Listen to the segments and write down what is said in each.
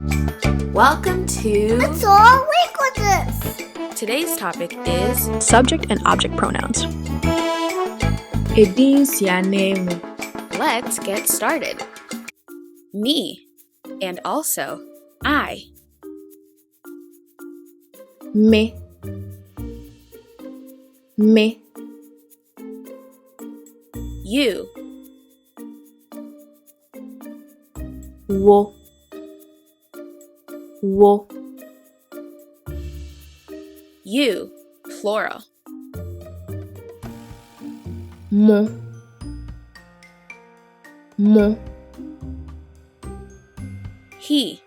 Welcome to Let's all work with this. today's topic is Subject and object pronouns. Edin sianemu. let's get started. Me and also I. Me. You. Wo. You, plural. Mo. He.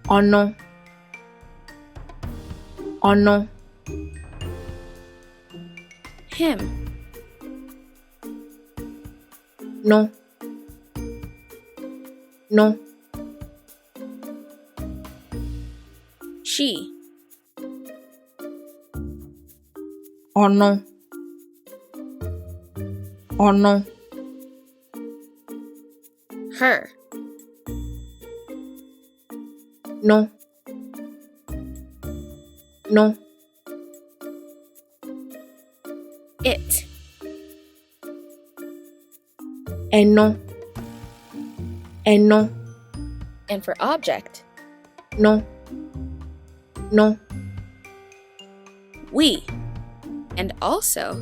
Ono. Him. No. She. Ono. Her. No. It. Eno. And for object, No. we. And also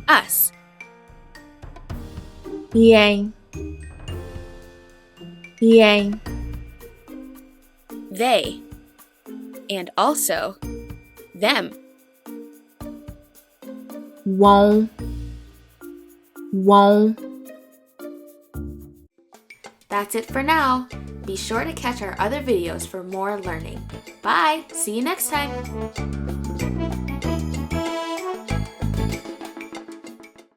us. Yang. They. And also them. Won't. That's it for now. Be sure to catch our other videos for more learning. Bye! See you next time!